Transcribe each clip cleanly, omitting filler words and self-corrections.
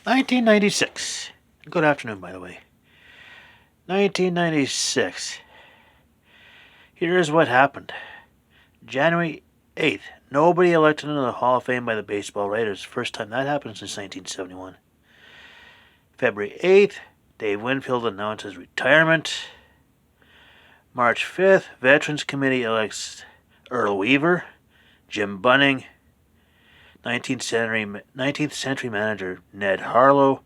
1996. Good afternoon, by the way. 1996. Here's what happened. January 8th. Nobody elected into the Hall of Fame by the baseball writers. First time that happened since 1971. February 8th. Dave Winfield announces retirement. March 5th. Veterans Committee elects Earl Weaver, Jim Bunning, 19th century manager Ned Harlow,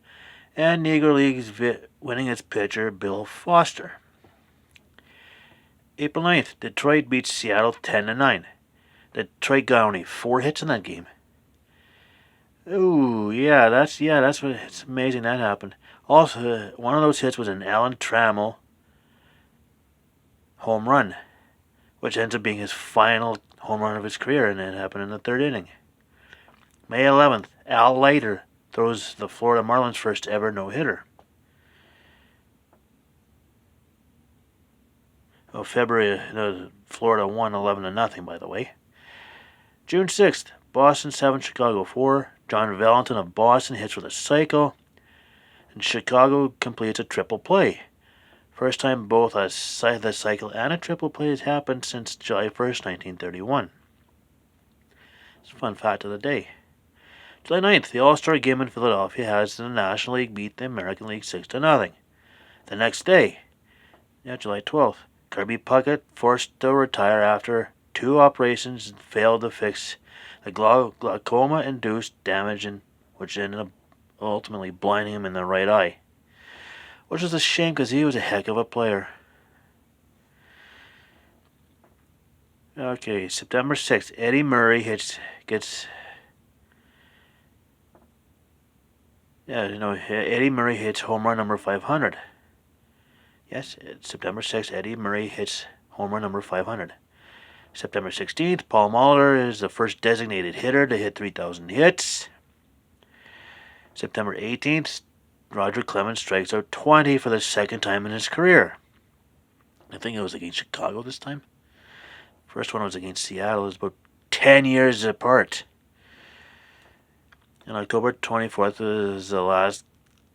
and Negro League's winning its pitcher Bill Foster. April 9th, Detroit beats Seattle 10-9. Detroit got only 4 hits in that game. Ooh, that's what it's amazing that happened. Also, one of those hits was an Alan Trammell home run, which ends up being his final home run of his career, and it happened in the 3rd inning. May 11th, Al Leiter throws the Florida Marlins' first ever no-hitter. February, Florida won 11-0, by the way. June 6th, Boston 7, Chicago 4. John Valentin of Boston hits with a cycle, and Chicago completes a triple play. First time both the cycle and a triple play has happened since July 1st, 1931. It's a fun fact of the day. July 9th, the All-Star game in Philadelphia has the National League beat the American League 6-0. The next day, July 12th, Kirby Puckett forced to retire after 2 operations failed to fix the glaucoma-induced damage, which ended up ultimately blinding him in the right eye. Which is a shame because he was a heck of a player. Okay, September 6th, Eddie Murray Eddie Murray hits home run number 500. Yes, September 6th, Eddie Murray hits home run number 500. September 16th, Paul Molitor is the first designated hitter to hit 3,000 hits. September 18th, Roger Clemens strikes out 20 for the second time in his career. I think it was against Chicago this time. First one was against Seattle. It was about 10 years apart. And October 24th is the last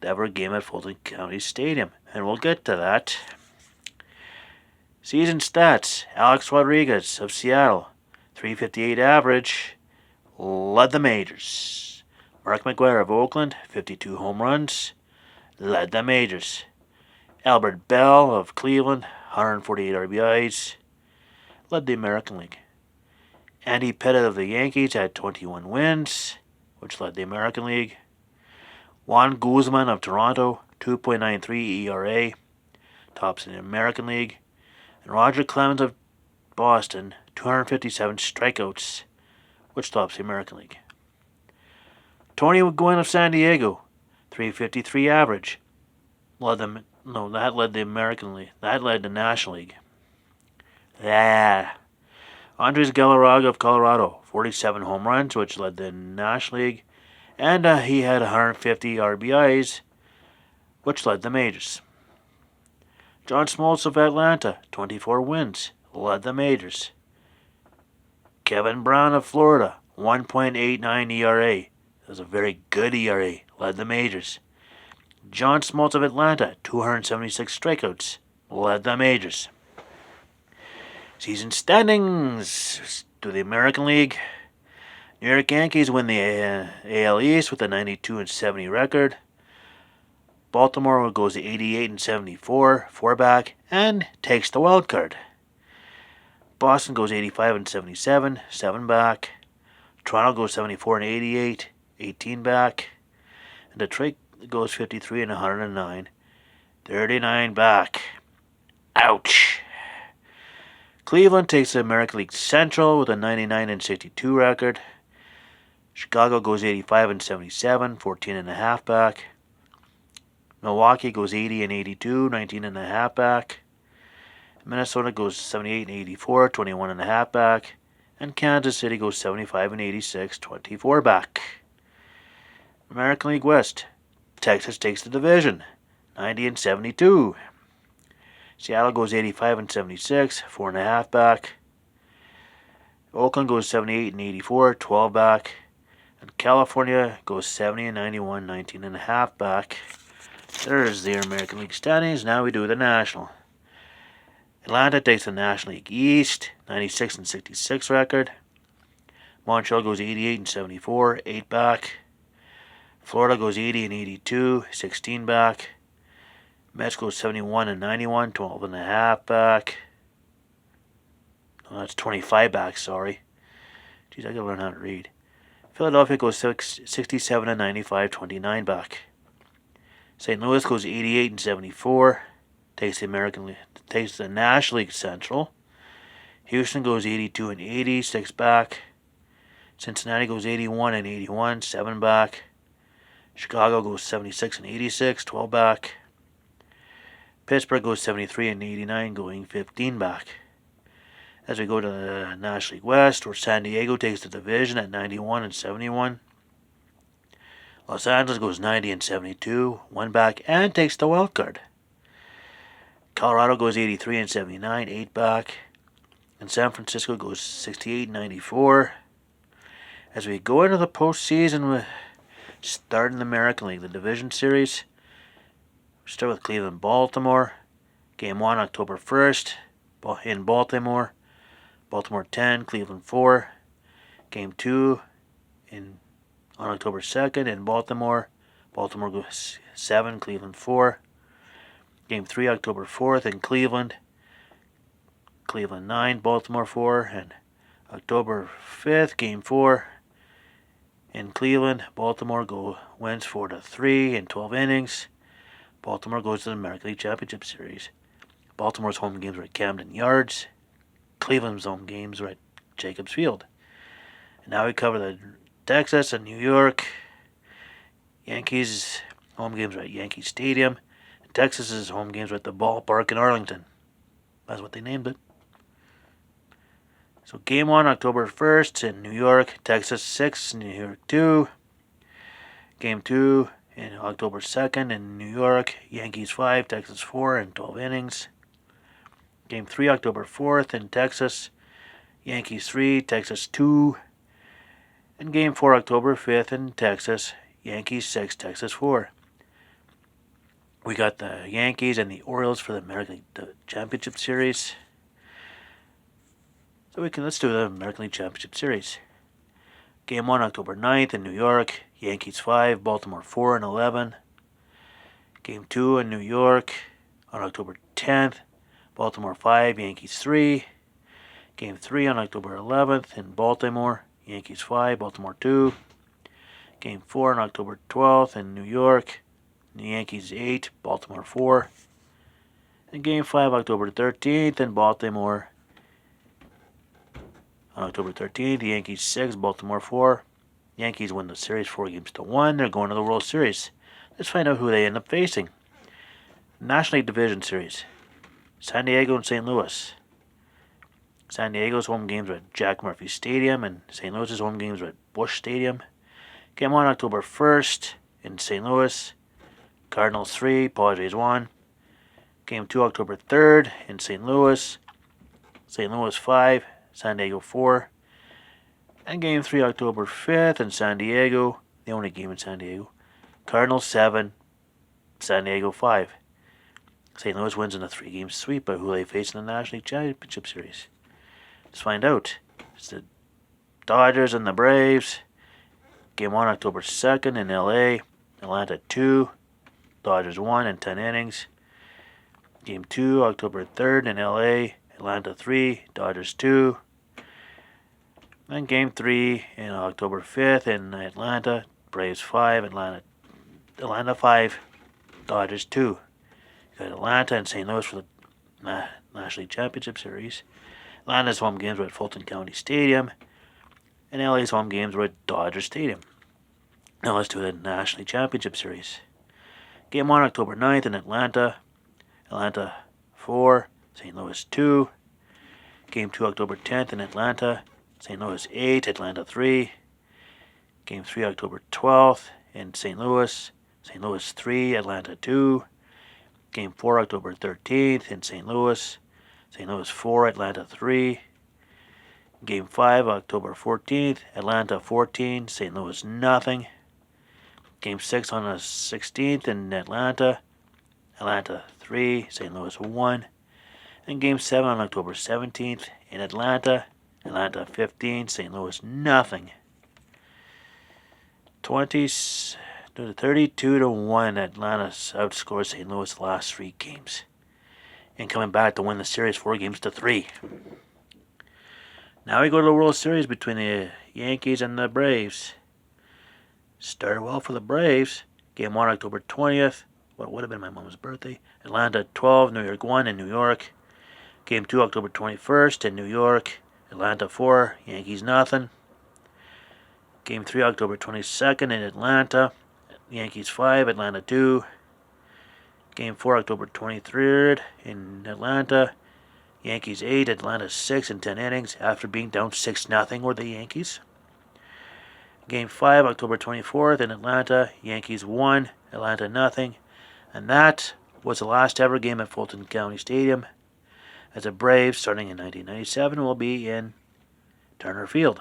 ever game at Fulton County Stadium, and we'll get to that. Season stats: Alex Rodriguez of Seattle, .358 average, led the majors. Mark McGwire of Oakland, 52 home runs, led the majors. Albert Bell of Cleveland, 148 RBIs, led the American League. Andy Pettitte of the Yankees had 21 wins, which led the American League. Juan Guzman of Toronto, 2.93 ERA, tops in the American League. And Roger Clemens of Boston, 257 strikeouts, which tops the American League. Tony Gwynn of San Diego, .353 average, led the American League. That led the National League. Andres Galarraga of Colorado, 47 home runs, which led the National League, and he had 150 RBIs, which led the majors. John Smoltz of Atlanta, 24 wins, led the majors. Kevin Brown of Florida, 1.89 ERA. That was a very good ERA, led the majors. John Smoltz of Atlanta, 276 strikeouts, led the majors. Season standings to the American League. New York Yankees win the AL East with a 92-70 record. Baltimore goes to 88-74, 4-back, and takes the wild card. Boston goes 85-77, 7-back. Toronto goes 74-88, 18-back. And Detroit goes 53-109, 39-back. Ouch. Cleveland takes the American League Central with a 99-62 record. Chicago goes 85-77, 14.5 back. Milwaukee goes 80-82, 19.5 back. Minnesota goes 78-84, 21.5 back. And Kansas City goes 75-86, 24 back. American League West. Texas takes the division, 90-72. Seattle goes 85-76, 4.5 back. Oakland goes 78-84, 12 back. And California goes 70 and 91, 19.5 back. There's the American League standings. Now we do the National. Atlanta takes the National League East, 96 and 66 record. Montreal goes 88 and 74, 8 back. Florida goes 80 and 82, 16 back. Mets goes 71 and 91, 12.5 back. No, that's 25 back, sorry. Geez, I gotta learn how to read. Philadelphia goes 67 and 95, 29 back. St. Louis goes 88 and 74, takes the National League Central. Houston goes 82 and 80, 6 back. Cincinnati goes 81 and 81, 7 back. Chicago goes 76 and 86, 12 back. Pittsburgh goes 73 and 89, going 15 back. As we go to the National League West, where San Diego takes the division at 91 and 71. Los Angeles goes 90 and 72, 1 back, and takes the wild card. Colorado goes 83 and 79, 8 back. And San Francisco goes 68 and 94. As we go into the postseason, starting the American League, the Division Series, we start with Cleveland-Baltimore. Game 1, October 1st, in Baltimore. Baltimore 10, Cleveland 4. Game 2 on October 2nd in Baltimore. Baltimore goes 7, Cleveland 4. Game 3, October 4th in Cleveland. Cleveland 9, Baltimore 4. And October 5th, Game 4 in Cleveland. Baltimore wins 4-3 in 12 innings. Baltimore goes to the American League Championship Series. Baltimore's home games were at Camden Yards. Cleveland's home games were at Jacobs Field. And now we cover the Texas and New York. Yankees' home games were at Yankee Stadium. And Texas's home games were at the ballpark in Arlington. That's what they named it. So Game 1, October 1st in New York. Texas 6, New York 2. Game 2 in October 2nd in New York. Yankees 5, Texas 4 in 12 innings. Game 3, October 4th in Texas. Yankees 3, Texas 2. And Game 4, October 5th in Texas. Yankees 6, Texas 4. We got the Yankees and the Orioles for the American League Championship Series. So let's do the American League Championship Series. Game 1, October 9th in New York. Yankees 5, Baltimore 4 and 11. Game 2 in New York on October 10th. Baltimore 5, Yankees 3. Game 3 on October 11th in Baltimore. Yankees 5, Baltimore 2. Game 4 on October 12th in New York. Yankees 8, Baltimore 4. And Game 5, October 13th in Baltimore. On October 13th, the Yankees 6, Baltimore 4. Yankees win the series 4-1. They're going to the World Series. Let's find out who they end up facing. National League Division Series. San Diego and St. Louis. San Diego's home games were at Jack Murphy Stadium, and St. Louis's home games were at Busch Stadium. Game 1, October 1st in St. Louis. Cardinals 3, Padres 1. Game 2, October 3rd in St. Louis. St. Louis 5, San Diego 4. And Game 3, October 5th in San Diego. The only game in San Diego. Cardinals 7, San Diego 5. St. Louis wins in a 3-game sweep by who they face in the National League Championship Series. Let's find out. It's the Dodgers and the Braves. Game 1, October 2nd in LA. Atlanta 2, Dodgers 1 in 10 innings. Game 2, October 3rd in LA. Atlanta 3, Dodgers 2. And Game 3 in October 5th in Atlanta. Braves 5, Atlanta 5, Dodgers 2. You got Atlanta and St. Louis for the National League Championship Series. Atlanta's home games were at Fulton County Stadium. And LA's home games were at Dodger Stadium. Now let's do the National League Championship Series. Game 1, October 9th in Atlanta. Atlanta 4, St. Louis 2. Game 2, October 10th in Atlanta. St. Louis 8, Atlanta 3. Game 3, October 12th in St. Louis. St. Louis 3, Atlanta 2. Game 4, October 13th in St. Louis. St. Louis 4, Atlanta 3. Game 5, October 14th, Atlanta 14, St. Louis nothing. Game 6 on the 16th in Atlanta, Atlanta 3, St. Louis 1. And Game 7 on October 17th in Atlanta, Atlanta 15, St. Louis nothing. 32-1, Atlanta outscores St. Louis the last 3 games. And coming back to win the series 4-3. Now we go to the World Series between the Yankees and the Braves. Started well for the Braves. Game 1, October 20th. What would have been my mom's birthday. Atlanta 12, New York 1 in New York. Game 2, October 21st in New York. Atlanta 4, Yankees nothing. Game 3, October 22nd in Atlanta. Yankees 5, Atlanta 2. Game 4, October 23rd in Atlanta. Yankees 8, Atlanta 6 in 10 innings after being down 6-0 were the Yankees. Game 5, October 24th in Atlanta. Yankees 1, Atlanta nothing. And that was the last ever game at Fulton County Stadium, as the Braves, starting in 1997, will be in Turner Field.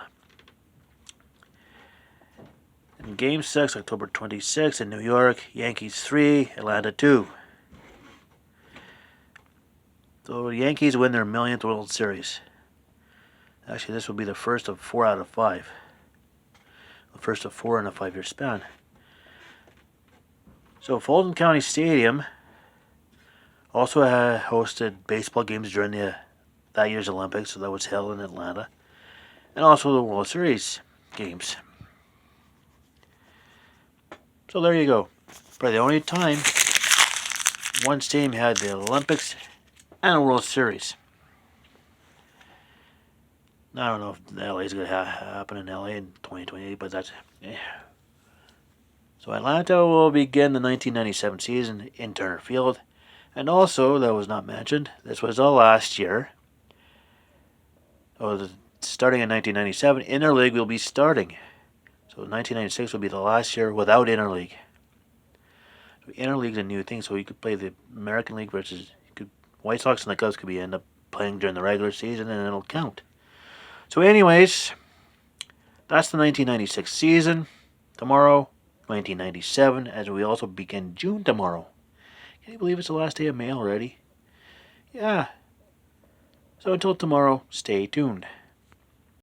In Game 6, October 26th in New York, Yankees 3, Atlanta 2. So the Yankees win their millionth World Series. Actually, this will be the first of 4 out of 5. The first of 4 in a 5-year span. So Fulton County Stadium also hosted baseball games during that year's Olympics, so that was held in Atlanta, and also the World Series games. So there you go. Probably the only time one stadium had the Olympics and a World Series. I don't know if LA is going to happen in LA in 2028, but that's... So Atlanta will begin the 1997 season in Turner Field. And also, that was not mentioned, this was the last year. Starting in 1997, Interleague will be starting. So 1996 will be the last year without Interleague. So Interleague's a new thing, so you could play the American League versus... White Sox and the Cubs could end up playing during the regular season, and it'll count. So anyways, that's the 1996 season. Tomorrow, 1997, as we also begin June tomorrow. Can you believe it's the last day of May already? Yeah. So until tomorrow, stay tuned.